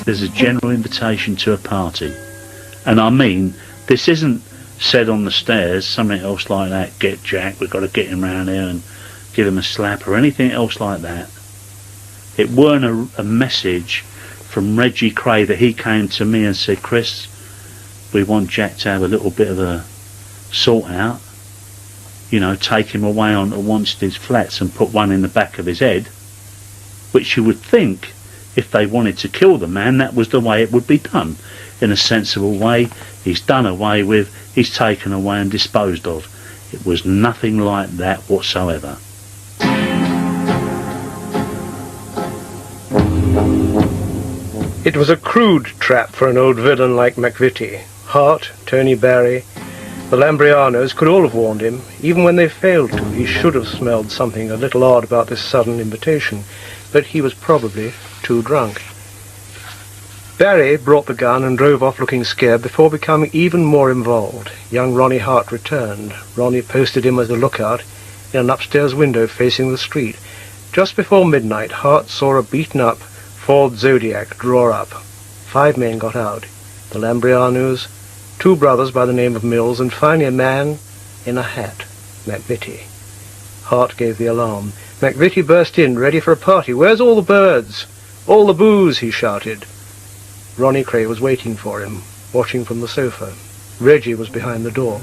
There's a general invitation to a party. And I mean, this isn't said on the stairs, something else like that, get Jack, we've got to get him round here and give him a slap or anything else like that. It weren't a message from Reggie Kray that he came to me and said, Chris, we want Jack to have a little bit of a sort out, you know, take him away onto Wanstead's flats and put one in the back of his head, which you would think if they wanted to kill the man, that was the way it would be done. In a sensible way, he's done away with, he's taken away and disposed of. It was nothing like that whatsoever. It was a crude trap for an old villain like McVitie. Hart, Tony Barry, the Lambrianos could all have warned him. Even when they failed to, he should have smelled something a little odd about this sudden invitation, but he was probably too drunk. Barry brought the gun and drove off looking scared before becoming even more involved. Young Ronnie Hart returned. Ronnie posted him as a lookout in an upstairs window facing the street. Just before midnight, Hart saw a beaten-up Ford Zodiac draw up. 5 men got out. The Lambrianos, 2 brothers by the name of Mills, and finally a man in a hat, McVitie. Hart gave the alarm. McVitie burst in, ready for a party. "Where's all the birds? All the booze?" he shouted. Ronnie Kray was waiting for him, watching from the sofa. Reggie was behind the door.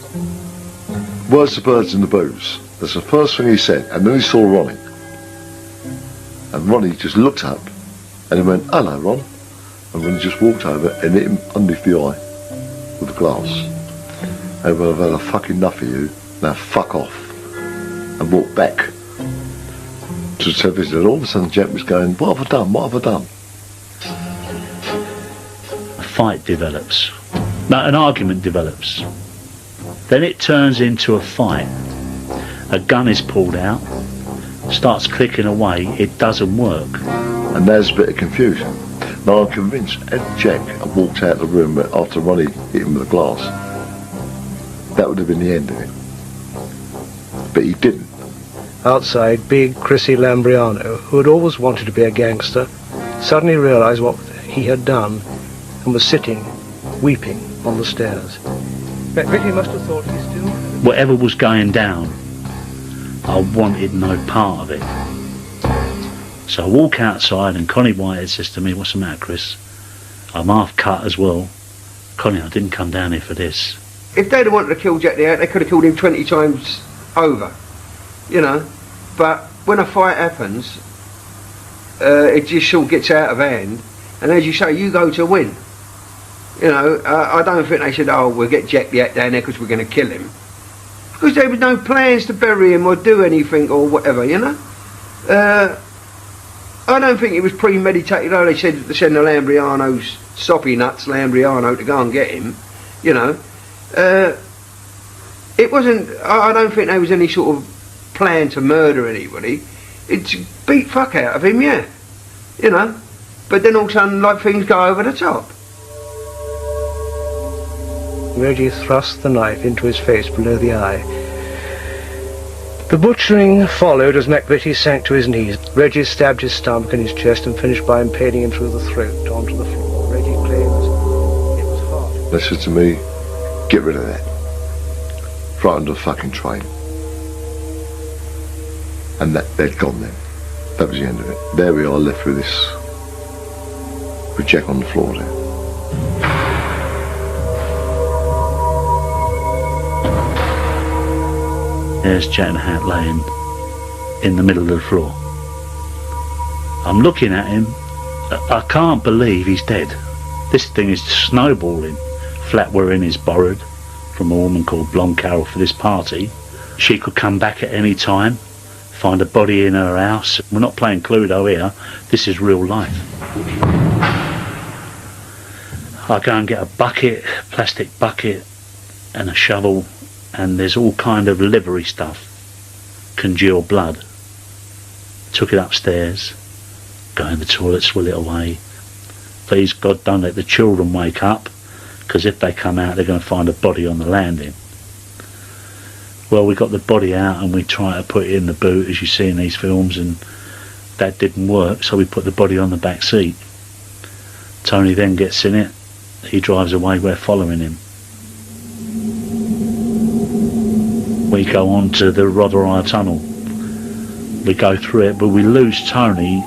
"Where's the birds and the booze?" That's the first thing he said, and then he saw Ronnie. And Ronnie just looked up, and he went, "Hello, Ron." And Ronnie just walked over and hit him underneath the eye with a glass. And went, "I've had a fucking enough of you, now fuck off." And walked back to the television, and all of a sudden Jack was going, "What have I done? What have I done?" A fight develops. No, an argument develops. Then it turns into a fight. A gun is pulled out, starts clicking away, it doesn't work. And there's a bit of confusion. Now I'm convinced had Jack walked out of the room after Ronnie hit him with a glass, that would have been the end of it. But he didn't. Outside, big Chrissy Lambrianou, who had always wanted to be a gangster, suddenly realized what he had done and was sitting, weeping, on the stairs. McVitie must have thought he still... Whatever was going down, I wanted no part of it. So I walk outside and Connie Whitehead says to me, "What's the matter, Chris? I'm half cut as well. Connie, I didn't come down here for this." If they'd have wanted to kill Jack there, they could have killed him 20 times over, you know. But when a fight happens, it just sort of gets out of hand, and as you say, you go to win. You know, I don't think they said, "Oh, we'll get Jack the Hat down there because we're going to kill him," because there was no plans to bury him or do anything or whatever, you know. I don't think it was premeditated. Oh, they said to send the Lambrianos, soppy nuts Lambrianou, to go and get him, you know. It wasn't, I don't think there was any sort of plan to murder anybody. It's beat fuck out of him, yeah, you know. But then all of a sudden, like, things go over the top. Reggie thrust the knife into his face below the eye. The butchering followed as McVitie sank to his knees. Reggie stabbed his stomach and his chest and finished by impaling him through the throat onto the floor. Reggie claims it was hard. They said to me, "Get rid of that. Right under the fucking train." And they'd gone then. That was the end of it. There we are, left with this, with Jack on the floor there. There's Jack the Hat laying in the middle of the floor. I'm looking at him. I can't believe he's dead. This thing is snowballing. Flat we're in is borrowed from a woman called Blonde Carol for this party. She could come back at any time, find a body in her house. We're not playing Cluedo here. This is real life. I go and get a bucket, plastic bucket, and a shovel, and there's all kind of livery stuff, congeal blood. Took it upstairs, go in the toilet, swill it away. Please God, don't let the children wake up, because if they come out they're going to find a body on the landing. Well, we got the body out and we try to put it in the boot, as you see in these films, and that didn't work, so we put the body on the back seat. Tony then gets in it, he drives away, we're following him. We go on to the Rotherhire tunnel. We go through it, but we lose Tony.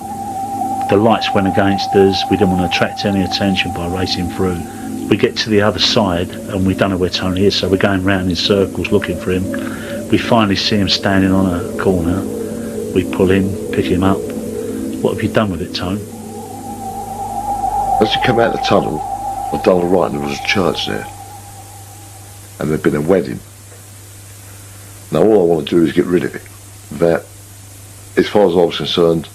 The lights went against us, we didn't want to attract any attention by racing through. We get to the other side and we don't know where Tony is, so we're going round in circles looking for him. We finally see him standing on a corner. We pull in, pick him up. What have you done with it, Tony? As you come out of the tunnel, I'd done all right and there was a church there. And there'd been a wedding. Now all I want to do is get rid of it. That, as far as I was concerned,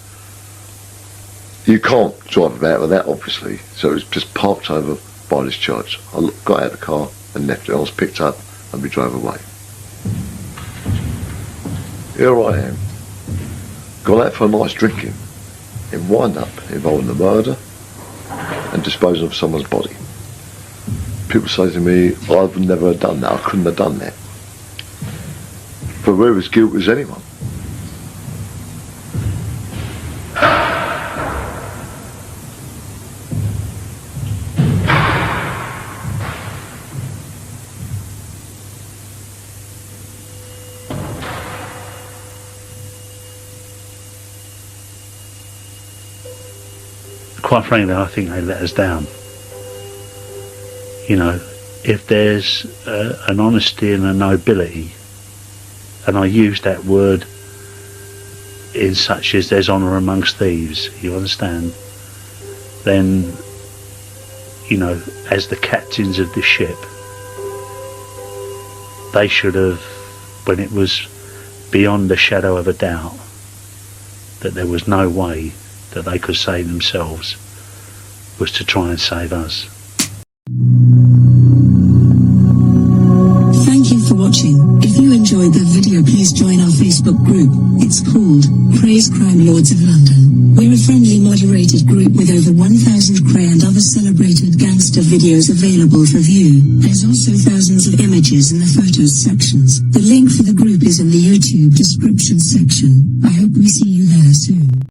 you can't drive about with that obviously, so it was just parked over by this church. I got out of the car and left it. I was picked up and we drove away. Here I am, gone out for a night's drinking, in wind up involving the murder and disposing of someone's body. People say to me, I've never done that, I couldn't have done that. But we're as guilty as anyone. Quite frankly, I think they let us down. You know, if there's an honesty and a nobility, and I use that word in such as there's honour amongst thieves, you understand, then, you know, as the captains of the ship, they should have, when it was beyond the shadow of a doubt that there was no way that they could save themselves, was to try and save us. Thank you for watching. If you enjoyed the video, please join our Facebook group. It's called Krays Crime Lords of London. We're a friendly moderated group with over 1,000 Kray and other celebrated gangster videos available for view. There's also thousands of images in the photos sections. The link for the group is in the YouTube description section. I hope we see you there soon.